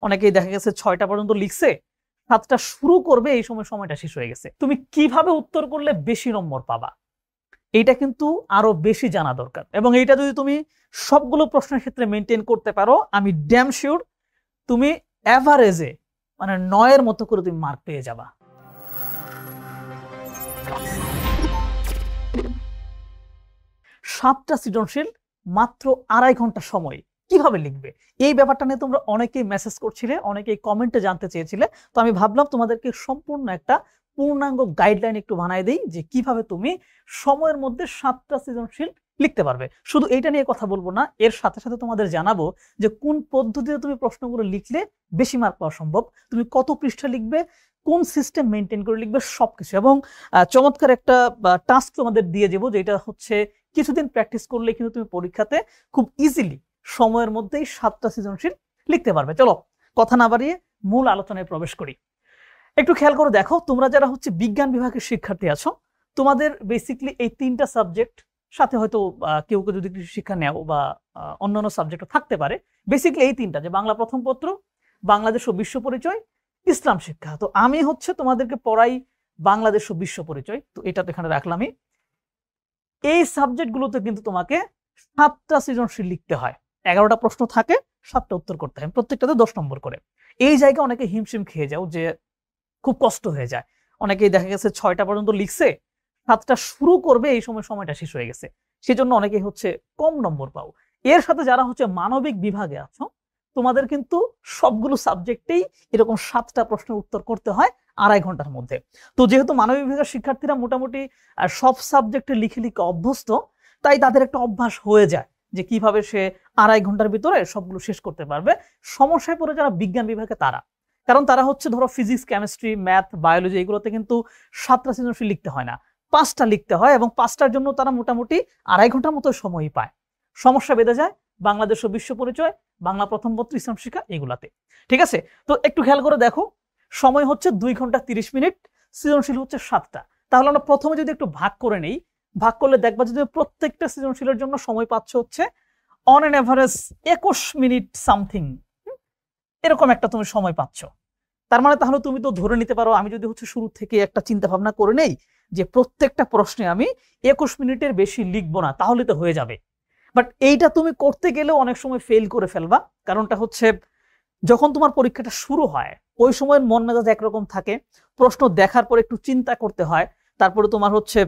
অনেকেই দেখা গেছে 6টা পর্যন্ত লিখছে, 7টা শুরু করবে এই সময় সময়টা শেষ হয়ে গেছে। তুমি কিভাবে উত্তর করলে বেশি নম্বর পাবা, এইটা কিন্তু আরো বেশি জানা দরকার। এবং এইটা যদি তুমি সবগুলো প্রশ্নের ক্ষেত্রে মেনটেন করতে পারো, আমি ড্যাম শিওর তুমি এভারেজে মানে 9-এর মতো করে তুমি মার্ক পেয়ে যাবা। 7টা সৃজনশীল, মাত্র 2.5 ঘন্টা সময়, কিভাবে লিখবে? এই ব্যাপারটা নিয়ে তোমরা অনেকেই মেসেজ করছিলে, অনেকেই কমেন্টে জানতে চেয়েছিলে। তো আমি ভাবলাম তোমাদেরকে সম্পূর্ণ একটা পূর্ণাঙ্গ গাইডলাইন একটু বানাই দেই যে কিভাবে তুমি সময়ের মধ্যে 7টা সৃজনশীল লিখতে পারবে। শুধু এইটা নিয়ে কথা বলবো না, এর সাথে সাথে তোমাদের জানাবো যে কোন পদ্ধতিতে তুমি প্রশ্নগুলো লিখলে বেশি মার্ক পাওয়া সম্ভব, তুমি কত পৃষ্ঠা লিখবে, কোন সিস্টেম মেনটেন করে লিখবে, সবকিছু। এবং চমৎকার একটা টাস্ক তোমাদের দিয়ে দেবো, যেটা হচ্ছে কিছুদিন প্র্যাকটিস করলে কিন্তু তুমি পরীক্ষাতে খুব ইজিলি সময়ের মধ্যেই 7টা সৃজনশীল লিখতে পারবে। চলো কথা না বাড়িয়ে মূল আলোচনায় প্রবেশ করি। একটু খেয়াল করে দেখো, তোমরা যারা হচ্ছে বিজ্ঞান বিভাগের শিক্ষার্থী আছো, তোমাদের বেসিকলি এই 3টা সাবজেক্ট, সাথে হয়তো কেউ কেউ যদি কৃষি শিক্ষা নেও বা অন্যান্য সাবজেক্টও থাকতে পারে, বেসিকলি এই 3টা, যে বাংলা প্রথম পত্র, বাংলাদেশ ও বিশ্ব পরিচয়, ইসলাম শিক্ষা। তো আমি হচ্ছে তোমাদেরকে পড়াই বাংলাদেশ ও বিশ্ব পরিচয়, তো এটা তো এখানে রাখলামই। এই সাবজেক্টগুলোতে কিন্তু তোমাকে 7টা সৃজনশীল লিখতে হয়, 11টা প্রশ্ন থাকে, 7টা উত্তর করতে হয়, প্রত্যেকটাতে 10 নম্বর করে। এই জায়গায় অনেকে হিমশিম খেয়ে যাও, যে খুব কষ্ট হয়ে যায়। অনেকেই দেখা গেছে 6টা পর্যন্ত লিখছে, 7টা শুরু করবে এই সময় সময়টা শেষ হয়ে গেছে, সেজন্য অনেকেই হচ্ছে কম নম্বর পাও। এর সাথে যারা হচ্ছে মানবিক বিভাগে আছো, তোমাদের কিন্তু সবগুলো সাবজেক্টেই এরকম 7টা প্রশ্নের উত্তর করতে হয় 2.5 ঘন্টার মধ্যে। তো যেহেতু মানবিক বিভাগের শিক্ষার্থীরা মোটামুটি সব সাবজেক্টে লিখে লিখে অভ্যস্ত, তাই তাদের একটা অভ্যাস হয়ে যায় যে কিভাবে সে 2.5 ঘন্টার ভিতরে সবগুলো শেষ করতে পারবে। সমস্যায় পড়ে যারা বিজ্ঞান বিভাগে তারা, কারণ তারা হচ্ছে ধরো ফিজিক্স, কেমিস্ট্রি, ম্যাথ, বায়োলজি, এগুলোতে কিন্তু 7টা সৃজনশীল লিখতে হয় না, 5টা লিখতে হয়, এবং 5টার জন্য তারা মোটামুটি 2.5 ঘন্টার মতো সময়ই পায়। সমস্যা বেঁধে যায় বাংলাদেশ ও বিশ্ব পরিচয়, বাংলা প্রথম পত্র, ইসলাম শিক্ষা, এগুলাতে। ঠিক আছে, তো একটু খেয়াল করে দেখো, সময় হচ্ছে 2 ঘন্টা 30 মিনিট, সৃজনশীল হচ্ছে 7টা। তাহলে আমরা প্রথমে যদি একটু ভাগ করে নেই, ভাগ করলে দেখবা যে প্রত্যেকটা সৃজনশীলের জন্য সময় পাচ্ছ হচ্ছে on an average 21 minute something, এরকম একটা তুমি সময় পাচ্ছ। তার মানে তাহলে তুমি তো ধরে নিতে পারো, আমি যদি হচ্ছে শুরু থেকে একটা চিন্তা ভাবনা করে নেই যে প্রত্যেকটা প্রশ্নে আমি 21 মিনিটের বেশি লিখবো না, তাহলে তো হয়ে যাবে। বাট এইটা তুমি করতে গেলেও অনেক সময় ফেল করে ফেলবা। কারণটা হচ্ছে, যখন তোমার পরীক্ষাটা শুরু হয় ওই সময়ের মন মেজাজ একরকম থাকে, প্রশ্ন দেখার পর একটু চিন্তা করতে হয়, তারপরে তোমার হচ্ছে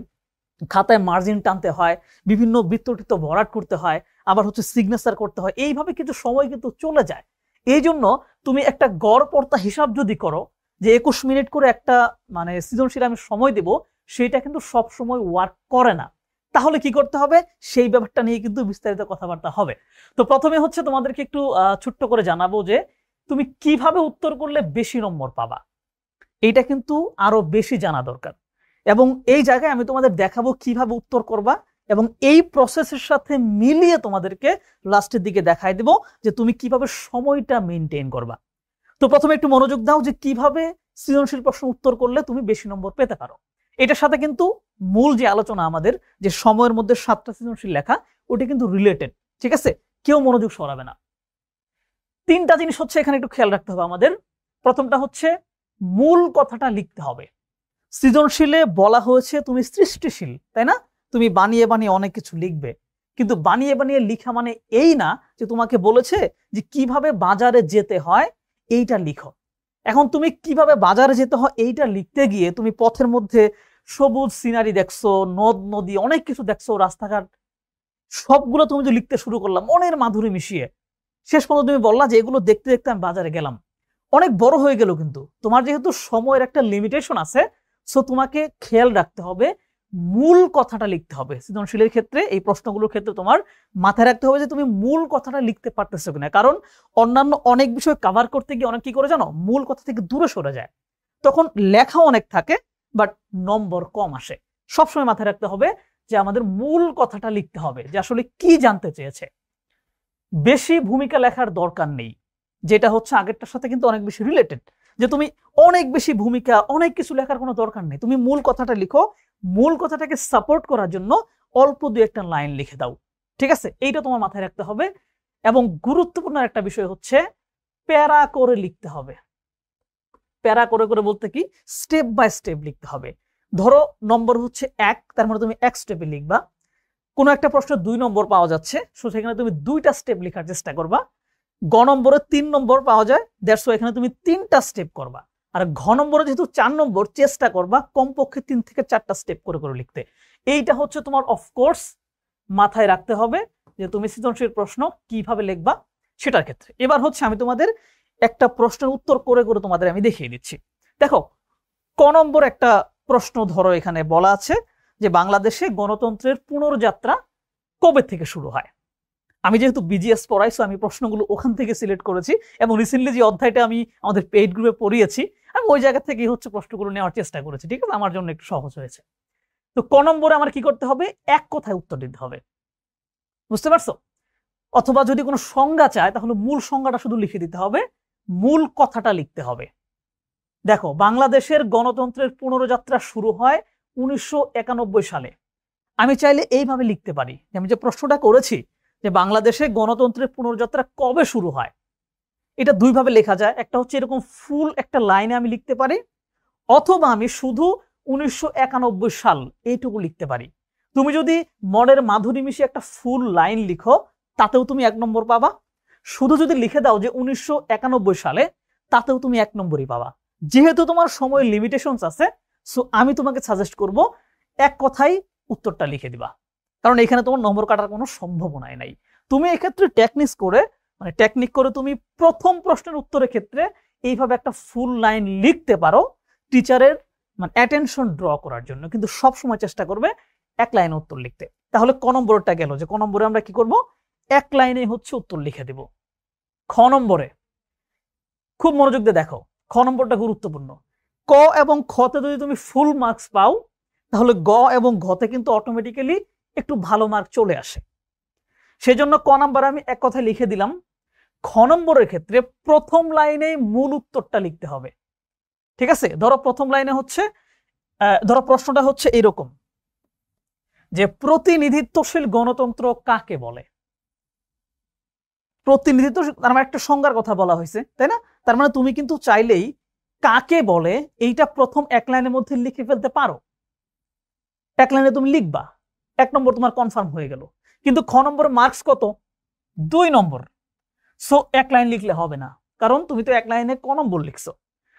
খাতায় মার্জিন টানতে হয়, বিভিন্ন বৃত্তটিত ভরাট করতে হয়, আবার হচ্ছে সিগনেচার করতে হয়, এইভাবে কিছু সময় কিন্তু চলে যায়। এই জন্য তুমি একটা গড় পড়তা হিসাব যদি করো যে 21 মিনিট করে একটা মানে সৃজনশীল আমি সময় দেব, সেটা কিন্তু সব সময় ওয়ার্ক করে না। তাহলে কি করতে হবে, সেই ব্যাপারটা নিয়ে কিন্তু বিস্তারিত কথাবার্তা হবে। তো প্রথমে হচ্ছে তোমাদেরকে একটু ছোট্ট করে জানাবো যে তুমি কিভাবে উত্তর করলে বেশি নম্বর পাবা, এইটা কিন্তু আরো বেশি জানা দরকার। এবং এই জায়গায় আমি তোমাদের দেখাবো কিভাবে উত্তর করবা, এবং এই প্রসেসের সাথে মিলিয়ে তোমাদেরকে লাস্টের দিকে দেখাই দেব যে তুমি কিভাবে সময়টা মেনটেন করবা। তো প্রথমে একটু মনোযোগ দাও যে কিভাবে সৃজনশীল প্রশ্ন উত্তর করলে তুমি বেশি নম্বর পেতে পারো। এটার সাথে কিন্তু মূল যে আলোচনা আমাদের, যে সময়ের মধ্যে 7টা সৃজনশীল লেখা, ওটা কিন্তু রিলেটেড। ঠিক আছে, কেউ মনোযোগ সরাবে না। 3টা জিনিস হচ্ছে এখানে একটু খেয়াল রাখতে হবে আমাদের। প্রথমটা হচ্ছে মূল কথাটা লিখতে হবে। সৃজনশীলে বলা হয়েছে তুমি সৃষ্টিশীল, তাই না? তুমি বানিয়ে বানিয়ে অনেক কিছু লিখবে, কিন্তু বানিয়ে বানিয়ে লিখা মানে এই না যে তোমাকে বলেছে যে কিভাবে বাজারে যেতে হয় এইটা লিখো। এখন তুমি কিভাবে বাজারে যেতে হয় এইটা লিখতে গিয়ে তুমি পথের মধ্যে সবুজ সিনারি দেখছো, নদ নদী, অনেক কিছু দেখছো, রাস্তাঘাট, সবগুলো তুমি যে লিখতে শুরু করলাম মনের মাধুরী মিশিয়ে, শেষ পর্যন্ত তুমি বললা যে এগুলো দেখতে দেখতে আমি বাজারে গেলাম, অনেক বড় হয়ে গেল। কিন্তু তোমার যেহেতু সময়ের একটা লিমিটেশন আছে, সো তোমাকে খেয়াল রাখতে হবে মূল কথাটা লিখতে হবে। সৃজনশীলের ক্ষেত্রে, এই প্রশ্নগুলোর ক্ষেত্রে তোমার মাথায় রাখতে হবে যে তুমি মূল কথাটা লিখতে পারতেছো কিনা। কারণ অন্যান্য অনেক বিষয় কভার করতে গিয়ে অনেক কি করে জানো, মূল কথা থেকে দূরে সরে যায়, তখন লেখা অনেক থাকে বাট নম্বর কম আসে। সবসময় মাথায় রাখতে হবে যে আমাদের মূল কথাটা লিখতে হবে, যে আসলে কি জানতে চেয়েছে। বেশি ভূমিকা লেখার দরকার নেই, যেটা হচ্ছে আগেরটার সাথে কিন্তু অনেক বেশি রিলেটেড, যে তুমি অনেক বেশি ভূমিকা, অনেক কিছু লেখার কোনো দরকার নেই। তুমি মূল কথাটা লিখো, মূল কথাটাকে সাপোর্ট করার জন্য অল্প 2-1টা লাইন লিখে দাও। ঠিক আছে, এইটা তোমার মাথায় রাখতে হবে। এবং গুরুত্বপূর্ণ একটা বিষয় হচ্ছে প্যারা করে লিখতে হবে। প্যারা করে করে বলতে কি, স্টেপ বাই স্টেপ লিখতে হবে। ধরো নম্বর হচ্ছে 1, তার মানে তুমি 1 স্টেপে লিখবা। কোনো একটা প্রশ্ন 2 নম্বর পাওয়া যাচ্ছে, সো সেখানে তুমি 2টা স্টেপ লেখার চেষ্টা করবা। গ নম্বরে 3 নম্বর পাওয়া যায়, দ্যাটস ওয়াই এখানে তুমি 3টা স্টেপ করবা। আর ঘ নম্বরে যেহেতু 4 নম্বর, চেষ্টা করবা কমপক্ষে 3 থেকে 4টা স্টেপ করে করে লিখতে। এইটা হচ্ছে তোমার অফকোর্স মাথায় রাখতে হবে যে তুমি সৃজনশীল প্রশ্ন কিভাবে লিখবা সেটার ক্ষেত্রে। এবার হচ্ছে আমি তোমাদের একটা প্রশ্নের উত্তর করে করে তোমাদের আমি দেখিয়ে দিচ্ছি। দেখো, ক নম্বর একটা প্রশ্ন ধরো এখানে বলা আছে যে বাংলাদেশে গণতন্ত্রের পুনর্যাত্রা কবে থেকে শুরু হয়। আমি যেহেতু বিজিএস পড়াই, সো আমি প্রশ্নগুলো ওখান থেকে সিলেক্ট করেছি, এবং রিসেন্টলি যে অধ্যায়টা আমি আমাদের পেইড গ্রুপে পড়িয়েছি, আমি ওই জায়গা থেকেই হচ্ছে প্রশ্নগুলো নেওয়ার চেষ্টা করেছি। ঠিক আছে, আমার জন্য একটু সহজ হয়েছে। তো ক নম্বরে আমার কি করতে হবে, এক কথায় উত্তর দিতে হবে। বুঝতে পারছো? অথবা যদি কোনো সংজ্ঞা চায় তাহলে মূল সংজ্ঞাটা শুধু লিখে দিতে হবে, মূল কথাটা লিখতে হবে। দেখো, বাংলাদেশের গণতন্ত্রের পুনর্যাত্রা শুরু হয় 1991 সালে। আমি চাইলে এইভাবে লিখতে পারি, আমি যে প্রশ্নটা করেছি যে বাংলাদেশে গণতন্ত্রের পুনর্যাত্রা কবে শুরু হয়, এটা দুইভাবে লেখা যায়। একটা হচ্ছে এরকম ফুল একটা লাইনে আমি লিখতে পারি, অথবা আমি শুধু 1991 সাল এইটুকু লিখতে পারি। তুমি যদি মনের মাধুরী মিশিয়ে একটা ফুল লাইন লিখো, তাতেও তুমি 1 নম্বর পাবা। শুধু যদি লিখে দাও যে 1991 সালে, তাতেও তুমি 1 নম্বরই পাবা। যেহেতু তোমার সময় লিমিটেশনস আছে, সো আমি তোমাকে সাজেস্ট করব এক কথাই উত্তরটা লিখে দিবা, কারণ এখানে তোমার নম্বর কাটার কোনো সম্ভাবনাই নাই। তুমি এক্ষেত্রে টেকনিক করে তুমি প্রথম প্রশ্নের উত্তরের ক্ষেত্রে এইভাবে একটা ফুল লাইন লিখতে পারো, টিচারের অ্যাটেনশন ড্র করার জন্য, কিন্তু সব সময় চেষ্টা করবে 1 লাইনে উত্তর লিখতে। তাহলে ক নম্বরটা গেল, যে ক নম্বরে আমরা কি করব, 1 লাইনে হচ্ছে উত্তর লিখে দেব। খ নম্বরে খুব মনোযোগ দিয়ে দেখো, খ নম্বরটা গুরুত্বপূর্ণ। ক এবং খতে যদি তুমি ফুল মার্কস পাও, তাহলে গ এবং ঘতে কিন্তু অটোমেটিক্যালি একটু ভালো মার্ক চলে আসে। সেজন্য ক নাম্বার আমি এক কথায় লিখে দিলাম। খ নম্বরের ক্ষেত্রে প্রথম লাইনে মূল উত্তরটা লিখতে হবে। ঠিক আছে, ধরো প্রথম লাইনে হচ্ছে, ধরো প্রশ্নটা হচ্ছে এরকম যে প্রতিনিধিত্বশীল গণতন্ত্র কাকে বলে। প্রতিনিধিত্ব তার মানে একটা সংজ্ঞার কথা বলা হয়েছে, তাই না? তার মানে তুমি কিন্তু চাইলেই কাকে বলে এইটা প্রথম 1 লাইনের মধ্যে লিখে ফেলতে পারো। 1 লাইনে তুমি লিখবা, 1 নম্বর তোমার কনফার্ম হয়ে গেল। কিন্তু খ নম্বরের মার্কস কত, 2 নম্বর। সো 1 লাইন লিখলে হবে না, কারণ তুমি তো 1 লাইনে ক নম্বর লিখছো।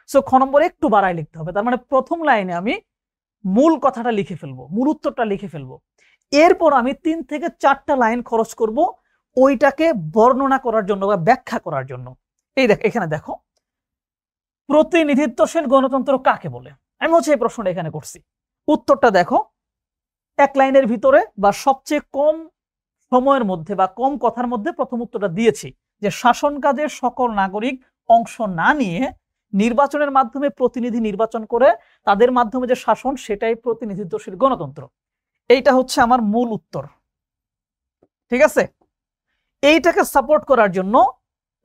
সো খ নম্বর একটু বাড়াই লিখতে হবে। তার মানে প্রথম লাইনে আমি মূল কথাটা লিখে ফেলবো, মূল উত্তরটা লিখে ফেলবো। এরপর আমি 3 থেকে 4টা লাইন খরচ করব ওইটাকে বর্ণনা করার জন্য বা ব্যাখ্যা করার জন্য। এই দেখো, এখানে দেখো, প্রতিনিধিত্বশীল গণতন্ত্র কাকে বলে, আমি হচ্ছে এই প্রশ্নটা এখানে করছি। উত্তরটা দেখো, 1 লাইনের ভিতরে বা সবচেয়ে কম সময়ের মধ্যে বা কম কথার মধ্যে প্রথম উত্তরটা দিয়েছি যে শাসন কাজে সকল নাগরিক অংশ না নিয়ে নির্বাচনের মাধ্যমে প্রতিনিধি নির্বাচন করে তাদের মাধ্যমে যে শাসন, সেটাই প্রতিনিধিত্বশীল গণতন্ত্র। এইটা হচ্ছে আমার মূল উত্তর। ঠিক আছে, এইটাকে সাপোর্ট করার জন্য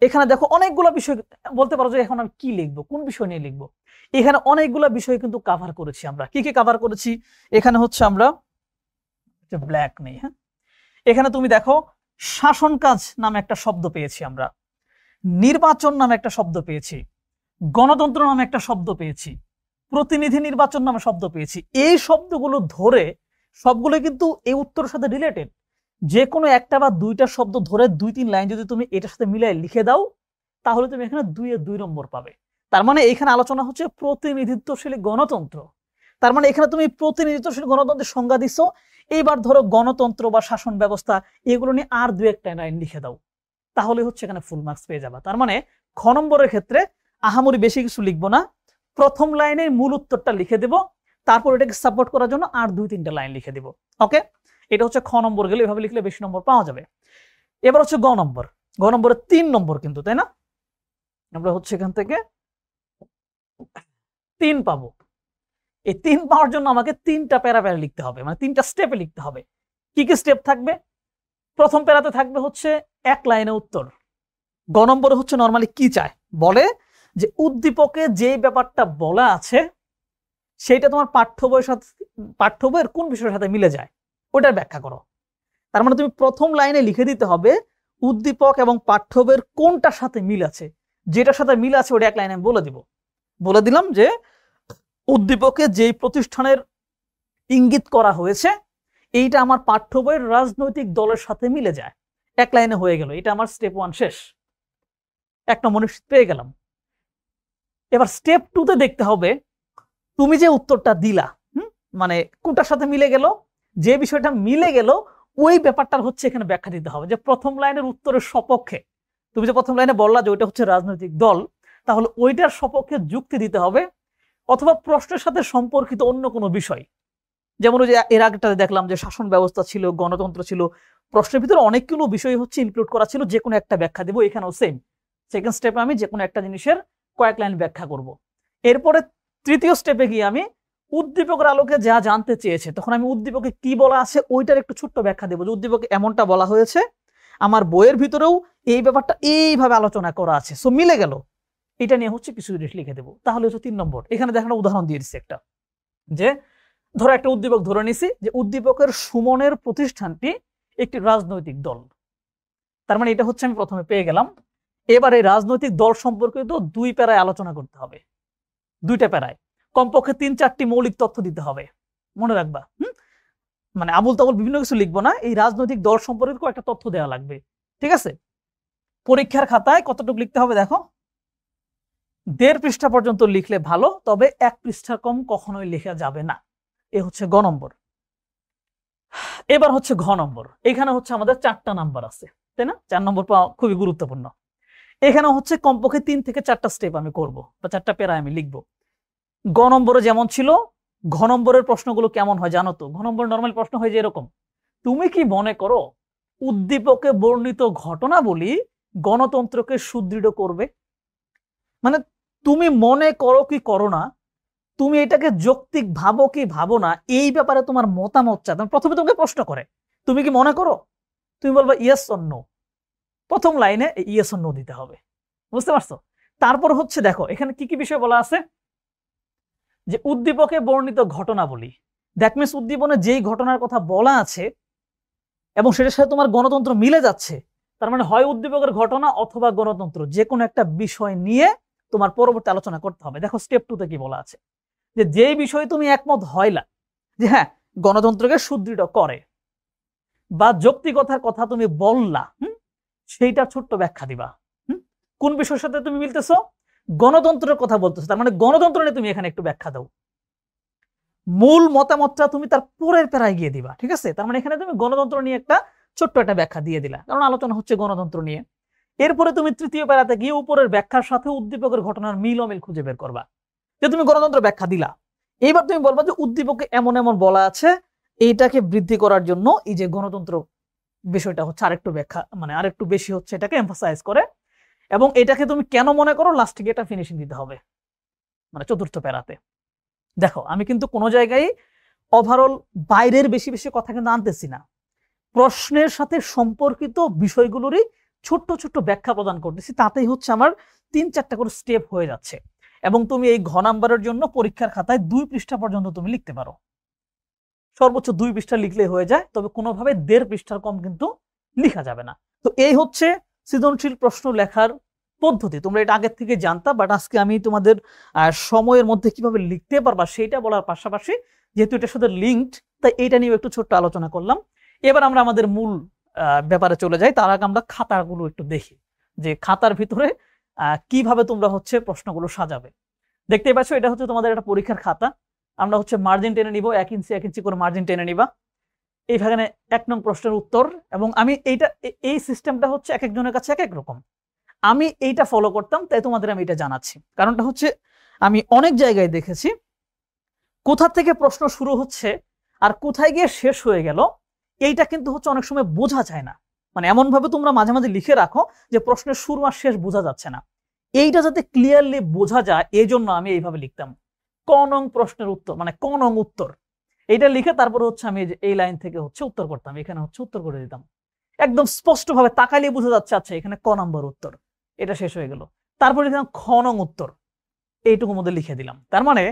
এখানে দেখো অনেকগুলো বিষয়, বলতে পারো যে এখন আমি কি লিখবো, কোন বিষয় নিয়ে লিখবো। এখানে অনেকগুলো বিষয় কিন্তু কভার করেছি আমরা। কি কি কভার করেছি, এখানে হচ্ছে আমরা ব্ল্যাক নেই, হ্যাঁ, এখানে তুমি দেখো শাসন কাজ নামে একটা শব্দ পেয়েছি আমরা, নির্বাচন নামে একটা শব্দ পেয়েছি, গণতন্ত্র নামে একটা শব্দ পেয়েছি, প্রতিনিধি নির্বাচন নামে শব্দ পেয়েছি। এই শব্দগুলো ধরে সবগুলো কিন্তু এই উত্তরের সাথে রিলেটেড। যে কোনো একটা বা 2টা শব্দ ধরে 2-3 লাইন যদি তুমি এটার সাথে মিলাই লিখে দাও, তাহলে তুমি এখানে 2-এ 2 নম্বর পাবে। তার মানে এখানে আলোচনা হচ্ছে প্রতিনিধিত্বশীল গণতন্ত্র। তার মানে এখানে তুমি প্রতিনিধিত্বশীল গণতন্ত্রের সংজ্ঞা দিছো। এইবার ধরো গণতন্ত্র বা শাসন ব্যবস্থা এগুলো নিয়ে আর 2-একটা লাইন লিখে দাও, তাহলে হচ্ছে এখানে ফুল মার্কস পেয়ে যাবা। তার মানে খ নম্বরের ক্ষেত্রে আহামরি বেশি কিছু লিখবো না, প্রথম লাইনে মূল উত্তরটা লিখে দেব, তারপর এটাকে সাপোর্ট করার জন্য আর 2-3টা লাইন লিখে দেব। ওকে, এটা হচ্ছে খ নম্বর গেলে, এভাবে লিখলে বেশি নম্বর পাওয়া যাবে। এবার হচ্ছে গ নম্বর। গ নম্বরে 3 নম্বর কিন্তু, তাই না? আমরা হচ্ছে এখান থেকে 3 পাবো। এই 3 পাওয়ার জন্য আমাকে 3টা প্যারা লিখতে হবে, মানে 3টা স্টেপে লিখতে হবে। কি কি স্টেপ থাকবে? প্রথম প্যারাতে থাকবে হচ্ছে 1 লাইনে উত্তর। গ নম্বরে হচ্ছে নরমালি কি চায়, বলে যে উদ্দীপকে যে ব্যাপারটা বলা আছে সেটা তোমার পাঠ্য বইয়ের কোন বিষয়ের সাথে মিলে যায়, ওটার ব্যাখ্যা করো। তার মানে তুমি প্রথম লাইনে লিখে দিতে হবে উদ্দীপক এবং পাঠ্য বইয়ের কোনটার সাথে মিল আছে, যেটার সাথে মিল আছে ওটা এক লাইনে আমি বলে দিলাম যে উদ্দীপকে যেই প্রতিষ্ঠানের ইঙ্গিত করা হয়েছে এইটা আমার পাঠ্য বইয়ের রাজনৈতিক দলের সাথে মিলে যায়, এক লাইনে হয়ে গেল। এটা আমার স্টেপ 1 শেষ, 1 নম্বর নিশ্চিত পেয়ে গেলাম। এবার স্টেপ 2 দেখতে হবে তুমি যে উত্তরটা দিলা মানে কোনটার সাথে মিলে গেল, যে বিষয়টা মিলে গেল ওই ব্যাপারটার হচ্ছে এখানে ব্যাখ্যা দিতে হবে। যে প্রথম লাইনের উত্তরের সপক্ষে তুমি যে প্রথম লাইনে বললা যে ওইটা হচ্ছে রাজনৈতিক দল, তাহলে ওইটার সপক্ষে যুক্তি দিতে হবে, অথবা প্রশ্নের সাথে সম্পর্কিত অন্য কোনো বিষয়। যেমন ওই যে এর আগেটাতে দেখলাম যে শাসন ব্যবস্থা ছিল, গণতন্ত্র ছিল, প্রশ্নের ভিতরে অনেকগুলো বিষয় হচ্ছে ইনক্লুড করা ছিল, যে কোনো একটা ব্যাখ্যা দেবো। এখানেও সেম, সেকেন্ড স্টেপে আমি যে কোনো একটা জিনিসের কয়েক লাইন ব্যাখ্যা করব। এরপরে তৃতীয় স্টেপে গিয়ে আমি উদ্দীপকের আলোকে যা জানতে চেয়েছে, তখন আমি উদ্দীপকে কি বলা আছে ওইটার একটু ছোট্ট ব্যাখ্যা দেবো, যে উদ্দীপকে এমনটা বলা হয়েছে, আমার বইয়ের ভিতরেও এই ব্যাপারটা এইভাবে আলোচনা করা আছে, সো মিলে গেল, এটা নিয়ে হচ্ছে কিছু জিনিস লিখে দেবো। তাহলে হচ্ছে 3 নম্বর। এখানে দেখেন উদাহরণ দিয়ে দিচ্ছি একটা, যে ধরো একটা উদ্দীপক ধরে নিছি যে উদ্দীপকের সুমনের প্রতিষ্ঠানটি একটি রাজনৈতিক দল, তার মানে এটা হচ্ছে আমি প্রথমে পেয়ে গেলাম। এবার এই রাজনৈতিক দল সম্পর্কিত 2 প্যারায় আলোচনা করতে হবে, 2টা প্যারায় কমপক্ষে 3-4টি মৌলিক তথ্য দিতে হবে, মনে রাখবা। মানে আবুল তাবুল বিভিন্ন কিছু লিখবো না, এই রাজনৈতিক দল সম্পর্কিত কয়েকটা তথ্য দেওয়া লাগবে, ঠিক আছে? পরীক্ষার খাতায় কতটুকু লিখতে হবে দেখো, 1.5 পৃষ্ঠা পর্যন্ত লিখলে ভালো, তবে 1 পৃষ্ঠা কম কখনোই লেখা যাবে না। এ হচ্ছে গ নম্বর। এবার হচ্ছে ঘ নম্বর। এখানে হচ্ছে আমাদের 4টা নাম্বার আছে, তাই না? 4 নম্বর পাওয়া খুবই গুরুত্বপূর্ণ। এখানে হচ্ছে কমপক্ষে 3 থেকে 4টা স্টেপ আমি করব, বা 4টা প্যারা আমি লিখবো। গ নম্বরে যেমন ছিল, ঘ নম্বরের প্রশ্নগুলো কেমন হয় জানো তো? ঘ নম্বর নরমাল প্রশ্ন হয় যে এরকম, তুমি কি মনে করো উদ্দীপকে বর্ণিত ঘটনাবলী গণতন্ত্রকে সুদৃঢ় করবে? মানে তুমি মনে করো কি করো না, তুমি এটাকে যৌক্তিক ভাবো কি ভাবো না, এই ব্যাপারে তোমার মতামত চায়। প্রথমে তোমাকে প্রশ্ন করে তুমি কি মনে করো, তুমি বলবা ইয়েস অর নো, প্রথম লাইনে ইয়েস অর নো দিতে হবে, বুঝতে পারছো? তারপর হচ্ছে দেখো এখানে কি কি বিষয় বলা আছে, যে উদ্দীপকে বর্ণিত ঘটনাবলী, দ্যাট মিনস উদ্দীপনে যেই ঘটনার কথা বলা আছে এবং সেটার সাথে তোমার গণতন্ত্র মিলে যাচ্ছে, তার মানে হয় উদ্দীপকের ঘটনা অথবা গণতন্ত্র, যে কোনো একটা বিষয় নিয়ে তোমার পরবর্তী আলোচনা করতে হবে। দেখো স্টেপ 2 কি বলা আছে, যে যেই বিষয়ে তুমি একমত হইলা যে হ্যাঁ গণতন্ত্রকে সুদৃঢ় করে, বা যৌক্তিকতার কথা তুমি বললা, সেইটা ছোট্ট ব্যাখ্যা দিবা। কোন বিষয়ের সাথে তুমি মিলতেছো? গণতন্ত্রের কথা বলতেছো, তার মানে গণতন্ত্র নিয়ে তুমি এখানে একটু ব্যাখ্যা দাও। মূল মতামতটা তুমি তার পরের প্যারায় গিয়ে দিবা, ঠিক আছে? তার মানে এখানে তুমি গণতন্ত্র নিয়ে একটা ছোট্ট একটা ব্যাখ্যা দিয়ে দিলা, কারণ আলোচনা হচ্ছে গণতন্ত্র নিয়ে। এরপরে তুমি তৃতীয় প্যারাতে গিয়ে উপরের ব্যাখ্যার সাথে উদ্দীপকের ঘটনার মিল অমিল খুঁজে বের করবা। যে তুমি গণতন্ত্র ব্যাখ্যা দিলা, এইবার তুমি বলবা যে উদ্দীপকে এমন এমন বলা আছে, এইটাকে বৃদ্ধি করার জন্য এই যে গণতন্ত্র বিষয়টা হচ্ছে আরেকটু ব্যাখ্যা, মানে আরেকটু বেশি হচ্ছে এটাকে এমফাসাইজ করে, এবং এটাকে তুমি কেন মনে করো লাস্টে গিয়ে এটা ফিনিশিং দিতে হবে, মানে চতুর্থ প্যারাতে। দেখো আমি কিন্তু কোনো জায়গায় ওভারঅল বাইরের বেশি বেশি কথা কিন্তু আনতেছি না, প্রশ্নের সাথে সম্পর্কিত বিষয়গুলোরই ছোট্ট ছোট্ট ব্যাখ্যা প্রদান করতেছি, তাতেই হচ্ছে আমার 3-4টা করে স্টেপ হয়ে যাচ্ছে। এবং তুমি এই ঘ নাম্বারের জন্য পরীক্ষার খাতায় 2 পৃষ্ঠা পর্যন্ত তুমি লিখতে পারো, সর্বোচ্চ 2 পৃষ্ঠা লিখলে হয়ে যায়, তবে কোনোভাবে 1.5 পৃষ্ঠার কম কিন্তু লেখা যাবে না। তো এই হচ্ছে সৃজনশীল প্রশ্ন লেখার পদ্ধতি। তোমরা এটা আগের থেকে জানতা, বাট আজকে আমি তোমাদের সময়ের মধ্যে কিভাবে লিখতে পারবা সেটা বলার পাশাপাশি, যেহেতু এটার সাথে লিঙ্কড, তাই এইটা নিয়ে একটু ছোট্ট আলোচনা করলাম। এবার আমরা আমাদের মূল ব্যাপারে চলে যাই। তার আগে আমরা খাতাগুলো একটু দেখি, যে খাতার ভিতরে কিভাবে তোমরা হচ্ছে প্রশ্নগুলো সাজাবে। দেখতেই পাচ্ছ এটা হচ্ছে তোমাদের একটা পরীক্ষার খাতা। আমরা হচ্ছে মার্জিন টেনে নিব, 1 ইঞ্চি 1 ইঞ্চি করে মার্জিন টেনে নিবা। এইখানে 1 নং প্রশ্নের উত্তর, এবং আমি এই সিস্টেমটা হচ্ছে এক একজনের কাছে এক এক রকম, আমি এইটা ফলো করতাম, তাই তোমাদের আমি এটা জানাচ্ছি। কারণটা হচ্ছে আমি অনেক জায়গায় দেখেছি কোথা থেকে প্রশ্ন শুরু হচ্ছে আর কোথায় গিয়ে শেষ হয়ে গেল, এইটা কিন্তু হচ্ছে অনেক সময় বোঝা যায় না। মানে এমন ভাবে তোমরা মাঝে মাঝে লিখে রাখো যে প্রশ্নের শুরু আর শেষ বোঝা যাচ্ছে না। এইটা যাতে ক্লিয়ারলি বোঝা যায় এই জন্য আমি এইভাবে লিখতাম, ক নং প্রশ্নের উত্তর, মানে ক নং উত্তর, এইটা লিখে তারপর হচ্ছে আমি এই লাইন থেকে হচ্ছে উত্তর করতাম, এখানে হচ্ছে উত্তর করে দিতাম, একদম স্পষ্ট ভাবে তাকাইলে বোঝা যাচ্ছে আচ্ছা এখানে ক নম্বর উত্তর, এটা শেষ হয়ে গেল। তারপর লিখলাম খ নং উত্তর, এইটুকু মধ্যে লিখে দিলাম। তার মানে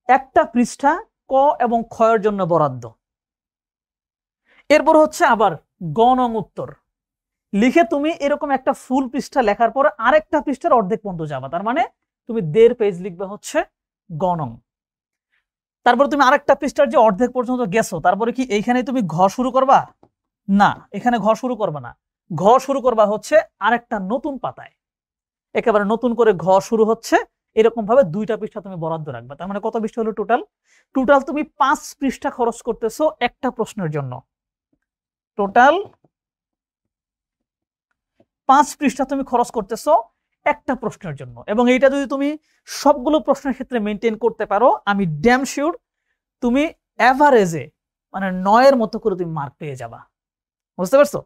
একটা পৃষ্ঠা ক এবং খ এর জন্য বরাদ্দ। এরপর হচ্ছে আবার গ নং উত্তর লিখে তুমি এরকম একটা ফুল পৃষ্ঠা লেখার পরে আরেকটা পৃষ্ঠার অর্ধেক পর্যন্ত যাবা, তার মানে তুমি 1.5 পেজ লিখবে হচ্ছে গ নং। তারপরে তুমি আরেকটা পৃষ্ঠার যে অর্ধেক পর্যন্ত গেছো, তারপরে কি এইখানে তুমি ঘ শুরু করবা? না, এখানে ঘ শুরু করবা না, ঘ শুরু করবা হচ্ছে আরেকটা নতুন পাতায়, একেবারে নতুন করে ঘ শুরু হচ্ছে। এরকম ভাবে 2টা পৃষ্ঠা তুমি বরাদ্দ রাখবা। তার মানে কত পৃষ্ঠা হলো টোটাল? টোটাল তুমি 5 পৃষ্ঠা খরচ করতেছো একটা প্রশ্নের জন্য। টোটাল 5 পৃষ্ঠা তুমি খরচ করতেছো একটা প্রশ্নের জন্য। এবং এইটা যদি তুমি সবগুলো প্রশ্নের ক্ষেত্রে মেনটেন করতে পারো, আমি ড্যাম শিওর তুমি এভারেজে মানে 9-এর মতো করে তুমি মার্ক পেয়ে যাবা। বুঝতে পারছো?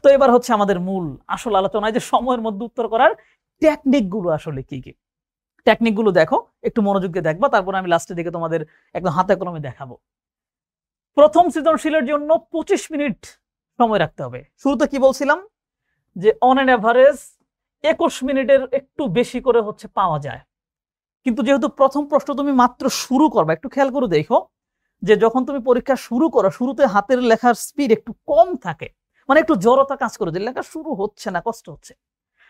তো এবার হচ্ছে আমাদের মূল আসল আলোচনায়, যে সময়ের মধ্যে উত্তর করার টেকনিক গুলো আসলে কি কি। টেকনিক গুলো দেখো, একটু মনোযোগ দিয়ে দেখবা, তারপর আমি লাস্টের দিকে তোমাদের একদম হাতে কলমে দেখাবো। প্রথম সৃজনশীলের জন্য 25 মিনিট সময় রাখতে হবে। শুরুতে কি বলছিলাম যে অন এন এভারেজ 21 মিনিটের একটু বেশি করে হচ্ছে পাওয়া যায়। কিন্তু যেহেতু প্রথম প্রশ্ন তুমি মাত্র শুরু করবা, একটু খেয়াল করে দেখো যে যখন তুমি পরীক্ষা শুরু করো, শুরুতে হাতের লেখার স্পিড একটু কম থাকে, মানে একটু জড়তা কাজ করে, যে লেখা শুরু হচ্ছে না, কষ্ট হচ্ছে।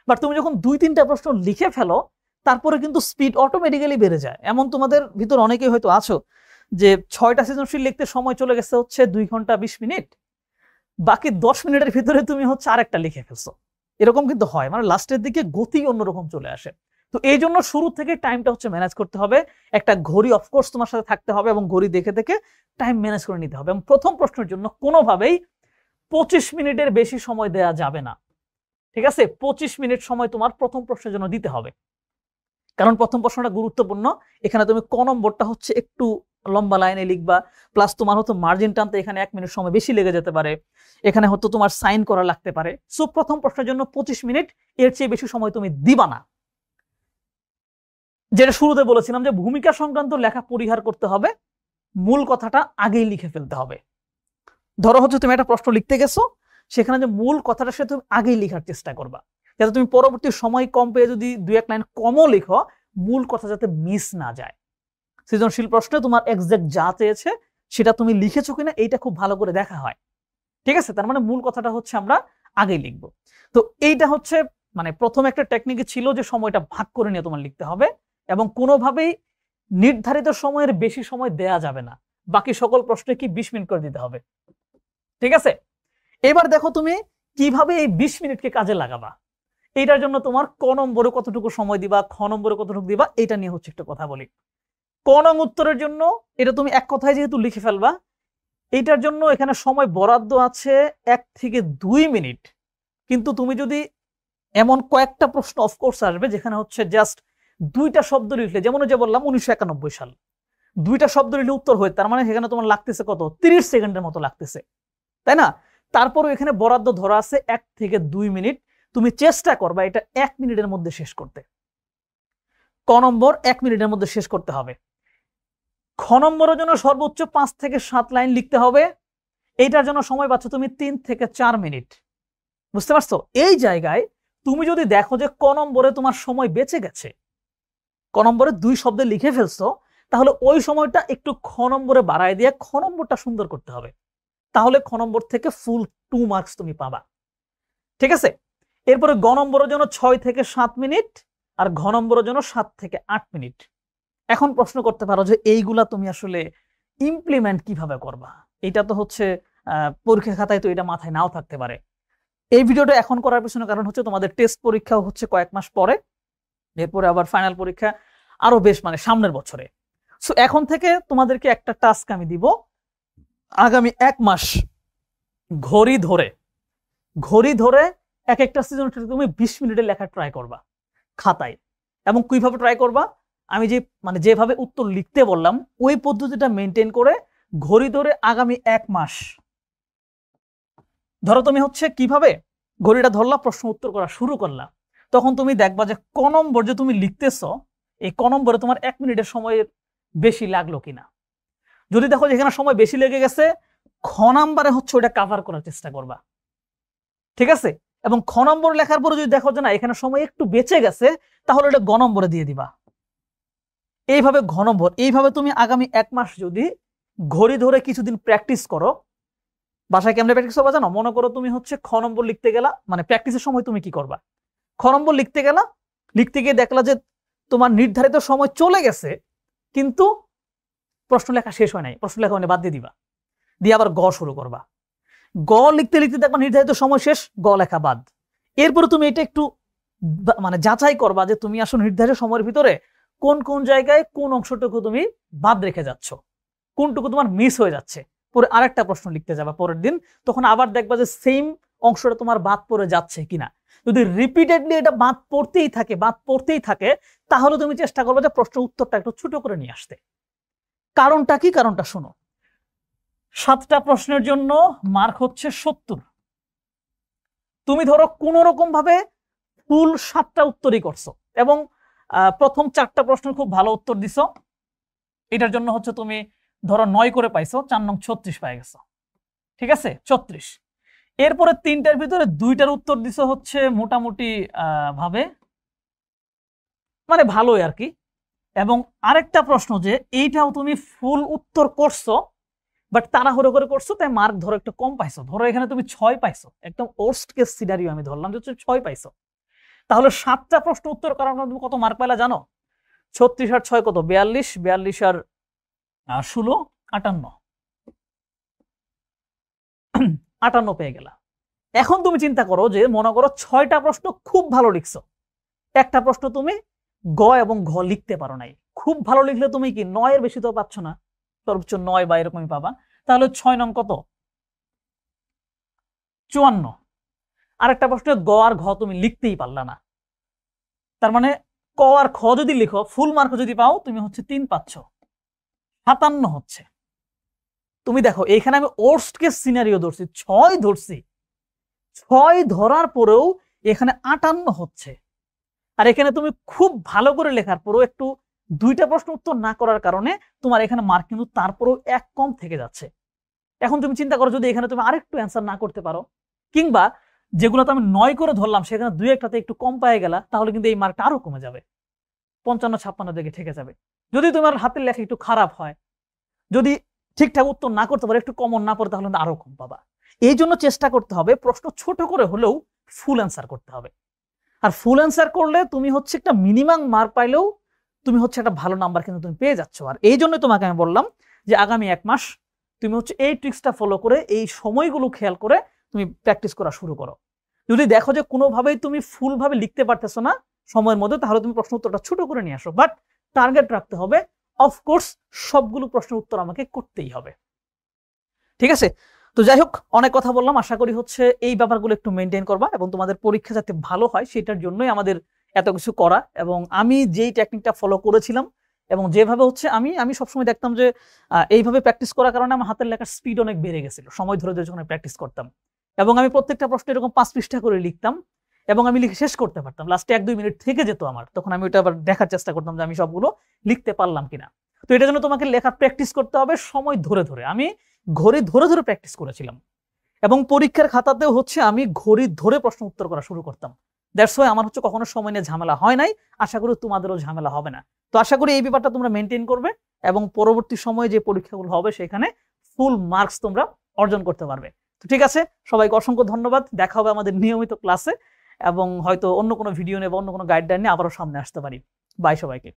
বাট তুমি যখন 2-3টা প্রশ্ন লিখে ফেলো, তারপরে কিন্তু স্পিড অটোমেটিক্যালি বেড়ে যায়। এমন তোমাদের ভিতর অনেকেই হয়তো আছো যে 6টা সৃজনশীল লিখতে সময় চলে গেছে হচ্ছে 2 ঘন্টা 20 মিনিট, বাকি 10 মিনিটের ভিতরে তুমি হচ্ছে আরেকটা লিখে ফেলছো। এরকম কিন্তু হয়, মানে লাস্টের দিকে গতি অন্যরকম চলে আসে। তো এই জন্য শুরু থেকে টাইমটা হচ্ছে ম্যানেজ করতে হবে। একটা ঘড়ি অফকোর্স তোমার সাথে থাকতে হবে, এবং ঘড়ি দেখে দেখে টাইম ম্যানেজ করে নিতে হবে। এবং প্রথম প্রশ্নের জন্য কোনোভাবেই 25 মিনিটের বেশি সময় দেওয়া যাবে না। ঠিক আছে? 25 মিনিট সময় তোমার প্রথম প্রশ্নের জন্য দিতে হবে, কারণ প্রথম প্রশ্নটা গুরুত্বপূর্ণ। এখানে তুমি ক নম্বরটা হচ্ছে একটু লম্বা লাইনে লিখবা, প্লাস তোমার হয়তো মার্জিন টানতে এখানে 1 মিনিট সময় বেশি লেগে যেতে পারে, এখানে হয়তো তোমার সাইন করা লাগতে পারে। সো প্রথম প্রশ্নের জন্য 25 মিনিট, এর চেয়ে বেশি সময় তুমি দিবা না। যেটা শুরুতে বলেছিলাম যে ভূমিকা সংক্রান্ত লেখা পরিহার করতে হবে, মূল কথাটা আগেই লিখে ফেলতে হবে। ধরো হচ্ছে তুমি একটা প্রশ্ন লিখতে গেছো, সেখানে যে মূল কথাটা সে তুমি আগেই লেখার চেষ্টা করবা, যাতে তুমি পরবর্তী সময় কম পেয়ে যদি 2-1 লাইন কমও লিখো, মূল কথা যাতে মিস না যায়। সৃজনশীল প্রশ্নে তোমার এক্সাক্ট যা চেয়েছে সেটা তুমি লিখেছো কিনা এইটা খুব ভালো করে দেখা হয়। ঠিক আছে? তার মানে মূল কথাটা হচ্ছে আমরা আগেই লিখবো। তো এইটা হচ্ছে মানে প্রথম একটা টেকনিকে ছিল যে সময়টা ভাগ করে নিয়ে তোমার লিখতে হবে, এবং কোনোভাবেই নির্ধারিত সময়ের বেশি সময় দেয়া যাবে না। বাকি সকল প্রশ্নে কি 20 মিনিট করে দিতে হবে। ঠিক আছে? এবার দেখো তুমি কিভাবে এই 20 মিনিটকে কাজে লাগাবা। এইটার জন্য তোমার ক নম্বরে কতটুকু সময় দিবা, খ নম্বরে কতটুকু দিবা, এটা নিয়ে হচ্ছে একটু কথা বলি। ক নং উত্তরের জন্য এটা তুমি এক কথায় যেহেতু লিখে ফেলবা, এইটার জন্য এখানে সময় বরাদ্দ আছে 1 থেকে 2 মিনিট। কিন্তু তুমি যদি এমন কয়েকটা প্রশ্ন অফকোর্স আসবে যেখানে হচ্ছে জাস্ট 2টা শব্দ লিখলে, যেমন যে বললাম 1991 সাল, 2টা শব্দ লিখলে উত্তর হয়, তার মানে সেখানে তোমার লাগতেছে কত, 30 সেকেন্ডের মতো লাগতেছে, তাই না? তারপরও এখানে বরাদ্দ ধরা আছে 1 থেকে 2 মিনিট। তুমি চেষ্টা করবা এটা 1 মিনিটের মধ্যে শেষ করতে। ক নম্বর 1 মিনিটের মধ্যে শেষ করতে হবে। খ নম্বরের জন্য সর্বোচ্চ 5 থেকে 7 লাইন লিখতে হবে। এইটার জন্য সময় পাচ্ছ তুমি 3 থেকে 4 মিনিট। বুঝতে পারছো? এই জায়গায় তুমি যদি দেখো যে ক নম্বরে তোমার সময় বেঁচে গেছে, ক নম্বরে 2 শব্দে লিখে ফেলছো, তাহলে ওই সময়টা একটু খ নম্বরে বাড়ায় দিয়ে খ নম্বরটা সুন্দর করতে হবে। তাহলে খ নম্বর থেকে ফুল 2 মার্কস তুমি পাবা। ঠিক আছে? এরপরে গ নম্বরের জন্য 6 থেকে 7 মিনিট, আর ঘ নম্বরের জন্য 7 থেকে 8 মিনিট। এখন প্রশ্ন করতে পারো যে এইগুলা তুমি আসলে ইমপ্লিমেন্ট কিভাবে করবা। এটা তো হচ্ছে পরীক্ষা খাতায় তো এটা মাথায় নাও থাকতে পারে। এই ভিডিওটা এখন করার পিছনে কারণ হচ্ছে তোমাদের টেস্ট পরীক্ষাও হচ্ছে কয়েক মাস পরে, এরপরে আবার ফাইনাল পরীক্ষা আরো বেশ মানে সামনের বছরে। সো এখন থেকে তোমাদেরকে একটা টাস্ক আমি দিব, আগামী 1 মাস ঘড়ি ধরে এক একটা সৃজনশীল তুমি 20 মিনিটে লেখা ট্রাই করবা খাতায়। এবং কিভাবে ট্রাই করবা, আমি যে মানে যেভাবে উত্তর লিখতে বললাম ওই পদ্ধতিটা মেনটেন করে ঘড়ি ধরে আগামী 1 মাস। ধরো তুমি হচ্ছে কিভাবে ঘড়িটা ধরলা, প্রশ্ন উত্তর করা শুরু করলা, তখন তুমি দেখবা যে ক নম্বর যে তুমি লিখতেছো, এই ক নম্বরে তোমার 1 মিনিটের সময়ের বেশি লাগলো কিনা। যদি দেখো যে এখানে সময় বেশি লেগে গেছে, খ নম্বরে হচ্ছে ওটা কাভার করার চেষ্টা করবা। ঠিক আছে? এবং খ নম্বর লেখার পরে যদি দেখো যে না এখানে সময় একটু বেঁচে গেছে, তাহলে এটা গ নম্বরে দিয়ে দিবা। এইভাবে ঘ নম্বর, এইভাবে তুমি আগামী 1 মাস যদি ঘড়ি ধরে কিছুদিন প্র্যাকটিস করো, বাসায় কেমনে প্র্যাকটিস করবা জানো? মনে করো তুমি হচ্ছে খ নম্বর লিখতে গেলা, মানে প্র্যাকটিসের সময় তুমি কি করবা, খ নম্বর লিখতে গেলা, লিখতে গিয়ে দেখলা যে তোমার নির্ধারিত সময় চলে গেছে কিন্তু প্রশ্ন লেখা শেষ হয় নাই, প্রশ্ন লেখা মানে বাদ দিয়ে দিবা, দিয়ে আবার গ শুরু করবা। গ লিখতে লিখতে দেখবা নির্ধারিত সময় শেষ, গ লেখা বাদ। এরপরে তুমি এটা একটু মানে যাচাই করবা যে তুমি আসলে নির্ধারিত সময়ের ভিতরে কোন কোন জায়গায় কোন অংশটুকু তুমি বাদ রেখে যাচ্ছ, কোনটুকু তোমার মিস হয়ে যাচ্ছে। পরে আরেকটা প্রশ্ন লিখতে যাবা পরের দিন, তখন আবার দেখবা যে সেম অংশটা তোমার বাদ পড়ে যাচ্ছে কিনা। যদি রিপিটেডলি এটা বাদ পড়তেই থাকে তাহলে তুমি চেষ্টা করবে যে প্রশ্ন উত্তরটা একটু ছোট করে নিয়ে আসতে। কারণটা কি? কারণটা শোনো, 7টা প্রশ্নের জন্য মার্ক হচ্ছে 70। তুমি ধরো কোন রকম ভাবে ফুল 7টা উত্তরই করছো এবং প্রথম 4টা প্রশ্নের খুব ভালো উত্তর দিছো, এটার জন্য হচ্ছে তুমি ধরো 9 করে পাইছো, 4 নং 36 পাই গেছো, ঠিক আছে 34। এরপরে 3টার ভিতরে 2টার উত্তর দিছো হচ্ছে মোটামুটি ভাবে মানে ভালোই আর কি, এবং আরেকটা প্রশ্ন যে এইটাও তুমি ফুল উত্তর করছো বাট তাড়াহুড়ো করে করছো তাই মার্ক ধরো একটু কম পাইছো, ধরো এখানে তুমি 6 পাইছো, একদম ওর্স্ট কেস সিনারিও আমি ধরলাম যে 6 পাইছো, তাহলে 7টা প্রশ্ন উত্তর করার জন্য তুমি কত মার্ক পাইলা জানো? 36 আর 6 কত? 42, 42 আর 16 58, 58 পেয়ে গেলা। এখন তুমি চিন্তা করো যে মনে করো 6টা প্রশ্ন খুব ভালো লিখছো, একটা প্রশ্ন তুমি গ এবং ঘ লিখতে পারো নাই। খুব ভালো লিখলে তুমি কি 9 এর বেশি তো পাচ্ছ না, সর্বোচ্চ 9 বা এরকমই পাবা। তাহলে 6 নং কত? 54। আরেকটা প্রশ্নে গ আর ঘ তুমি লিখতেই পারলা না, তার মানে ক আর খ যদি লিখো ফুল মার্ক যদি পাও তুমি হচ্ছে 3 পাচ্ছ, 57 হচ্ছে। তুমি দেখো এখানে আমি ওর্স্ট কেস সিনারিও ধরছি, 6 ধরছি, 6 ধরার পরেও এখানে 58 হচ্ছে। আর এখানে তুমি খুব ভালো করে লেখার পরেও একটু 2টা প্রশ্ন উত্তর না করার কারণে তোমার এখানে মার্ক কিন্তু তারপরেও 1 কম থেকে যাচ্ছে। এখন তুমি চিন্তা করো যদি এখানে তুমি আরেকটু অ্যান্সার না করতে পারো, কিংবা যেগুলো তো আমি 9 করে ধরলাম সেখানে 2-1টাতে একটু কম পেয়ে গেলা, তাহলে কিন্তু এই মার্কটা আরো কমে যাবে, 55-56 দিকে থেকে যাবে। যদি তোমার হাতের লেখা একটু খারাপ হয়, যদি ঠিকঠাক উত্তর না করতে পারো, একটু কমন না পড়ে, তাহলে আরো কম পাবা। এই জন্য চেষ্টা করতে হবে প্রশ্ন ছোট করে হলেও ফুল অ্যান্সার করতে হবে। আর ফুল অ্যান্সার করলে তুমি হচ্ছে একটা মিনিমাম মার্ক পাইলেও তুমি হচ্ছে একটা ভালো নাম্বার কিন্তু তুমি পেয়ে যাচ্ছ। আর এই জন্য তোমাকে আমি বললাম যে আগামী 1 মাস তুমি হচ্ছে এই ট্রিক্সটা ফলো করে এই সময়গুলো খেয়াল করে তুমি প্র্যাকটিস করা শুরু করো। যদি দেখো যে কোনোভাবেই তুমি ফুল ভাবে লিখতে পারতেছো না সময়ের মধ্যে, তাহলে তুমি প্রশ্ন উত্তরটা ছোট করে নিয়ে আসো, বাট টার্গেট রাখতে হবে অফকোর্স সবগুলো প্রশ্নের উত্তর আমাকে করতেই হবে, ঠিক আছে? তো যাই হোক, অনেক কথা বললাম, আশা করি হচ্ছে এই ব্যাপারগুলো একটু মেনটেন করবা এবং তোমাদের পরীক্ষা যাতে ভালো হয় সেটার জন্যই আমাদের এত কিছু করা। এবং আমি যেই টেকনিকটা ফলো করেছিলাম এবং যেভাবে হচ্ছে আমি সবসময় দেখতাম যে এইভাবে প্র্যাকটিস করার কারণে আমার হাতের লেখার স্পিড অনেক বেড়ে গেছিল সময় ধরে ধরে যখন প্র্যাকটিস করতাম, এবং আমি প্রত্যেকটা প্রশ্ন এরকম 5 পৃষ্ঠা করে লিখতাম এবং আমি লিখে শেষ করতে পারতাম, লাস্টে 1-2 মিনিট থেকে যেত আমার, তখন আমি ওটা আবার দেখার চেষ্টা করতাম যে আমি সবগুলো লিখতে পারলাম কিনা। তো এটার জন্য তোমাকে লেখা প্র্যাকটিস করতে হবে সময় ধরে ধরে। আমি ঘড়ি ধরে ধরে প্র্যাকটিস করেছিলাম এবং পরীক্ষার খাতাতেও হচ্ছে আমি ঘড়ি ধরে প্রশ্ন উত্তর করা শুরু করতাম। দ্যাটস ওয়াই আমার হচ্ছে কখনো সময় নিয়ে ঝামেলা হয় নাই, আশা করি তোমাদেরও ঝামেলা হবে না। তো আশা করি এই ব্যাপারটা তোমরা মেনটেন করবে এবং পরবর্তী সময়ে যে পরীক্ষাগুলো হবে সেখানে ফুল মার্কস তোমরা অর্জন করতে পারবে। তো ঠিক আছে, সবাইকে অসংখ্য ধন্যবাদ, দেখা হবে আমাদের নিয়মিত ক্লাসে এবং হয়তো অন্য কোনো ভিডিও নিয়ে বা অন্য কোনো গাইডলাইন নিয়ে আবারও সামনে আসতে পারি। বাই সবাইকে।